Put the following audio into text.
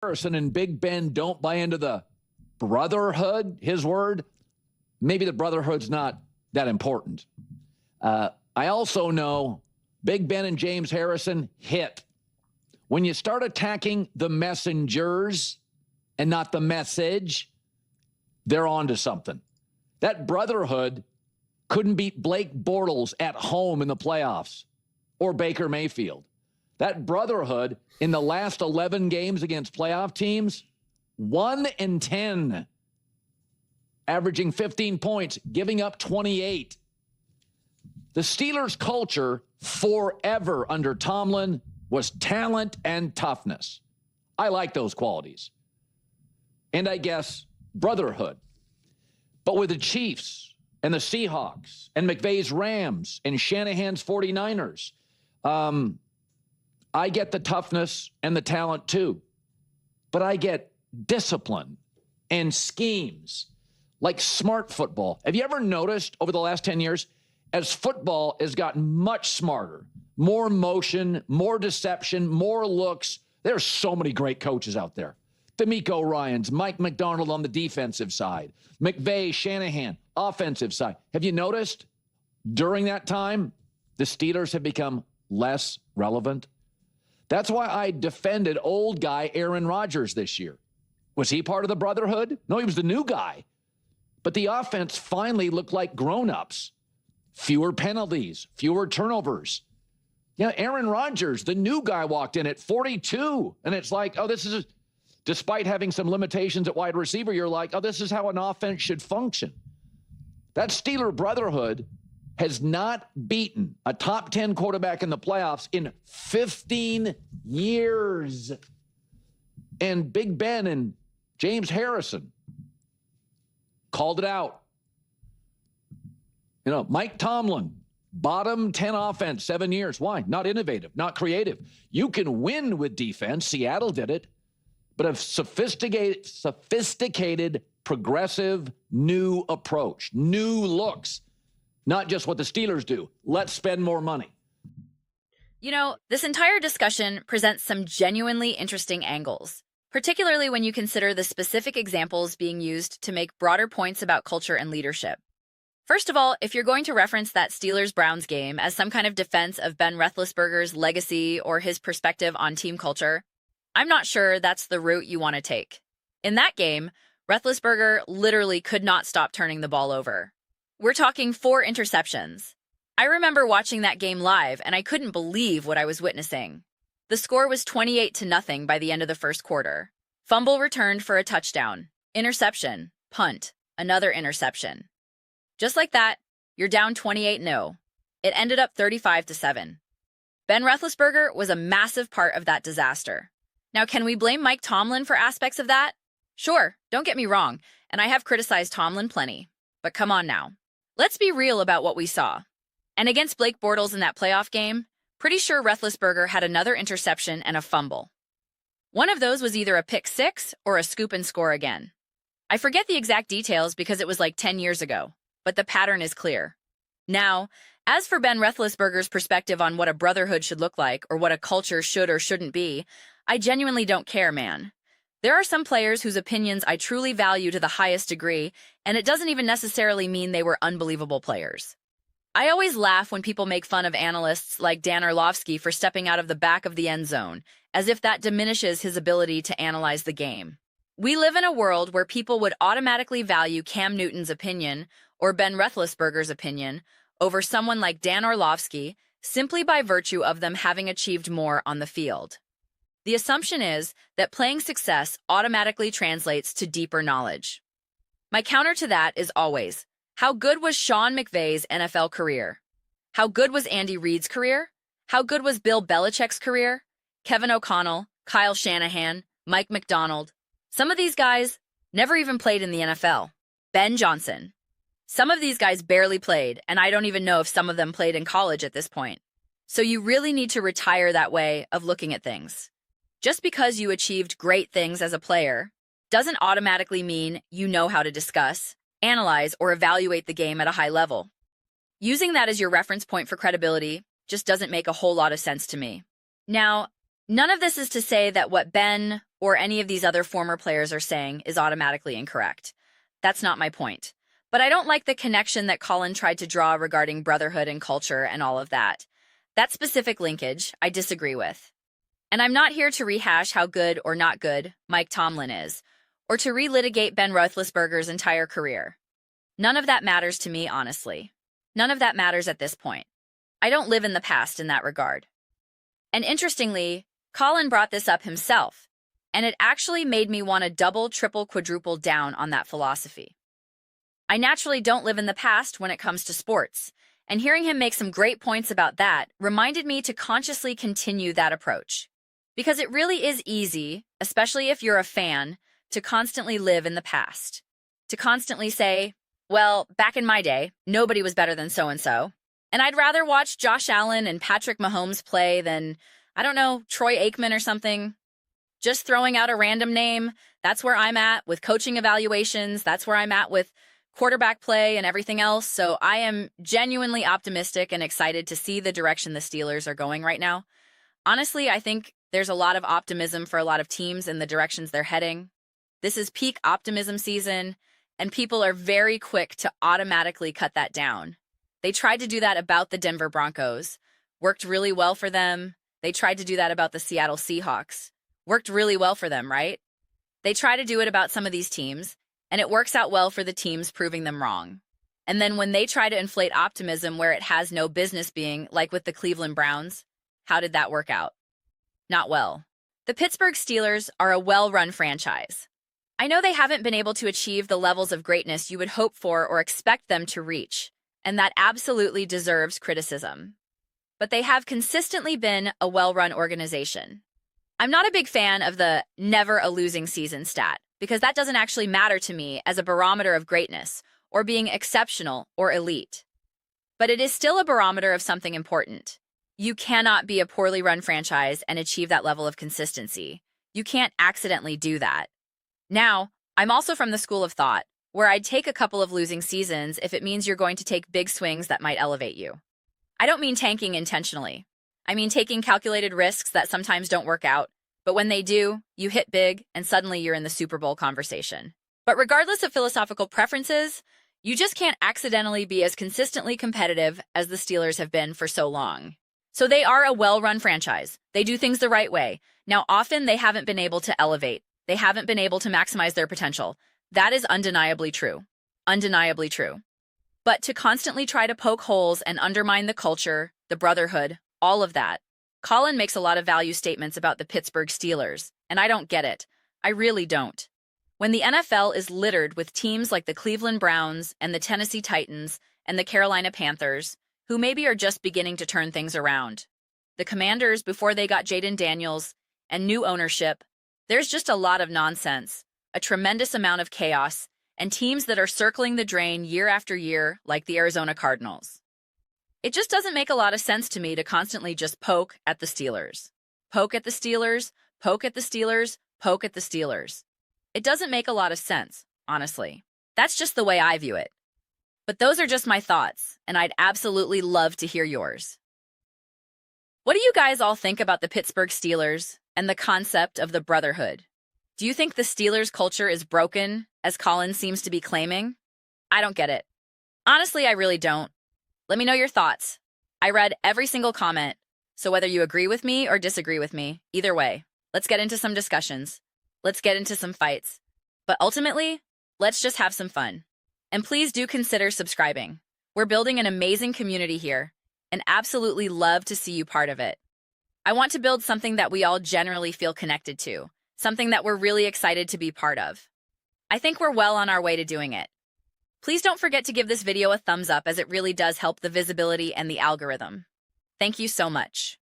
Harrison and Big Ben don't buy into the brotherhood, his word, maybe the brotherhood's not that important. I also know Big Ben and James Harrison hit. When you start attacking the messengers and not the message, they're on to something. That brotherhood couldn't beat Blake Bortles at home in the playoffs or Baker Mayfield. That brotherhood in the last 11 games against playoff teams, 1-10, averaging 15 points, giving up 28. The Steelers' culture forever under Tomlin was talent and toughness. I like those qualities. And I guess brotherhood. But with the Chiefs and the Seahawks and McVay's Rams and Shanahan's 49ers, I get the toughness and the talent too. But I get discipline and schemes like smart football. Have you ever noticed over the last 10 years, as football has gotten much smarter, more motion, more deception, more looks, there's so many great coaches out there. D'Amico Ryans, Mike McDonald on the defensive side, McVay, Shanahan, offensive side. Have you noticed during that time, the Steelers have become less relevant? That's why I defended old guy Aaron Rodgers this year. Was he part of the brotherhood? No, he was the new guy. But the offense finally looked like grown-ups. Fewer penalties, fewer turnovers. Yeah, Aaron Rodgers, the new guy, walked in at 42. And it's like, oh, this is, despite having some limitations at wide receiver, you're like, oh, this is how an offense should function. That Steeler brotherhood has not beaten a top 10 quarterback in the playoffs in 15 years. And Big Ben and James Harrison called it out. You know, Mike Tomlin, bottom 10 offense, 7 years. Why? Not innovative, not creative. You can win with defense. Seattle did it. But a sophisticated, progressive, new approach, new looks, not just what the Steelers do. Let's spend more money. You know, this entire discussion presents some genuinely interesting angles, particularly when you consider the specific examples being used to make broader points about culture and leadership. First of all, if you're going to reference that Steelers-Browns game as some kind of defense of Ben Roethlisberger's legacy or his perspective on team culture, I'm not sure that's the route you want to take. In that game, Roethlisberger literally could not stop turning the ball over. We're talking 4 interceptions. I remember watching that game live, and I couldn't believe what I was witnessing. The score was 28-0 by the end of the first quarter. Fumble returned for a touchdown. Interception. Punt. Another interception. Just like that, you're down 28-0. It ended up 35-7. Ben Roethlisberger was a massive part of that disaster. Now, can we blame Mike Tomlin for aspects of that? Sure, don't get me wrong, and I have criticized Tomlin plenty. But come on now. Let's be real about what we saw. And against Blake Bortles in that playoff game, pretty sure Roethlisberger had another interception and a fumble. One of those was either a pick six or a scoop and score again. I forget the exact details because it was like 10 years ago, but the pattern is clear. Now, as for Ben Roethlisberger's perspective on what a brotherhood should look like or what a culture should or shouldn't be, I genuinely don't care, man. There are some players whose opinions I truly value to the highest degree, and it doesn't even necessarily mean they were unbelievable players. I always laugh when people make fun of analysts like Dan Orlovsky for stepping out of the back of the end zone, as if that diminishes his ability to analyze the game. We live in a world where people would automatically value Cam Newton's opinion or Ben Roethlisberger's opinion over someone like Dan Orlovsky simply by virtue of them having achieved more on the field. The assumption is that playing success automatically translates to deeper knowledge. My counter to that is always, how good was Sean McVay's NFL career? How good was Andy Reid's career? How good was Bill Belichick's career? Kevin O'Connell, Kyle Shanahan, Mike McDonald. Some of these guys never even played in the NFL. Ben Johnson. Some of these guys barely played, and I don't even know if some of them played in college at this point. So you really need to retire that way of looking at things. Just because you achieved great things as a player doesn't automatically mean you know how to discuss, analyze, or evaluate the game at a high level. Using that as your reference point for credibility just doesn't make a whole lot of sense to me. Now, none of this is to say that what Ben or any of these other former players are saying is automatically incorrect. That's not my point. But I don't like the connection that Colin tried to draw regarding brotherhood and culture and all of that. That specific linkage, I disagree with. And I'm not here to rehash how good or not good Mike Tomlin is, or to relitigate Ben Roethlisberger's entire career. None of that matters to me, honestly. None of that matters at this point. I don't live in the past in that regard. And interestingly, Colin brought this up himself, and it actually made me want to double, triple, quadruple down on that philosophy. I naturally don't live in the past when it comes to sports, and hearing him make some great points about that reminded me to consciously continue that approach. Because it really is easy, especially if you're a fan, to constantly live in the past. To constantly say, well, back in my day, nobody was better than so-and-so, and I'd rather watch Josh Allen and Patrick Mahomes play than, I don't know, Troy Aikman or something. Just throwing out a random name, that's where I'm at with coaching evaluations, that's where I'm at with quarterback play and everything else. So I am genuinely optimistic and excited to see the direction the Steelers are going right now. Honestly, I think there's a lot of optimism for a lot of teams in the directions they're heading. This is peak optimism season, and people are very quick to automatically cut that down. They tried to do that about the Denver Broncos. Worked really well for them. They tried to do that about the Seattle Seahawks. Worked really well for them, right? They try to do it about some of these teams, and it works out well for the teams, proving them wrong. And then when they try to inflate optimism where it has no business being, like with the Cleveland Browns, how did that work out? Not well. The Pittsburgh Steelers are a well-run franchise. I know they haven't been able to achieve the levels of greatness you would hope for or expect them to reach, and that absolutely deserves criticism. But they have consistently been a well-run organization. I'm not a big fan of the never a losing season stat, because that doesn't actually matter to me as a barometer of greatness or being exceptional or elite. But it is still a barometer of something important. You cannot be a poorly run franchise and achieve that level of consistency. You can't accidentally do that. Now, I'm also from the school of thought, where I'd take a couple of losing seasons if it means you're going to take big swings that might elevate you. I don't mean tanking intentionally. I mean taking calculated risks that sometimes don't work out, but when they do, you hit big and suddenly you're in the Super Bowl conversation. But regardless of philosophical preferences, you just can't accidentally be as consistently competitive as the Steelers have been for so long. So they are a well-run franchise. They do things the right way. Now, often they haven't been able to elevate. They haven't been able to maximize their potential. That is undeniably true. Undeniably true. But to constantly try to poke holes and undermine the culture, the brotherhood, all of that, Colin makes a lot of value statements about the Pittsburgh Steelers, and I don't get it. I really don't. When the NFL is littered with teams like the Cleveland Browns and the Tennessee Titans and the Carolina Panthers, who maybe are just beginning to turn things around, the Commanders before they got Jaden Daniels, and new ownership, there's just a lot of nonsense, a tremendous amount of chaos, and teams that are circling the drain year after year like the Arizona Cardinals. It just doesn't make a lot of sense to me to constantly just poke at the Steelers. Poke at the Steelers, poke at the Steelers, poke at the Steelers. It doesn't make a lot of sense, honestly. That's just the way I view it. But those are just my thoughts, and I'd absolutely love to hear yours. What do you guys all think about the Pittsburgh Steelers and the concept of the brotherhood? Do you think the Steelers culture is broken, as Colin seems to be claiming? I don't get it. Honestly, I really don't. Let me know your thoughts. I read every single comment, so whether you agree with me or disagree with me, either way, let's get into some discussions. Let's get into some fights. But ultimately, let's just have some fun. And please do consider subscribing. We're building an amazing community here, and absolutely love to see you part of it. I want to build something that we all generally feel connected to, something that we're really excited to be part of. I think we're well on our way to doing it. Please don't forget to give this video a thumbs up as it really does help the visibility and the algorithm. Thank you so much.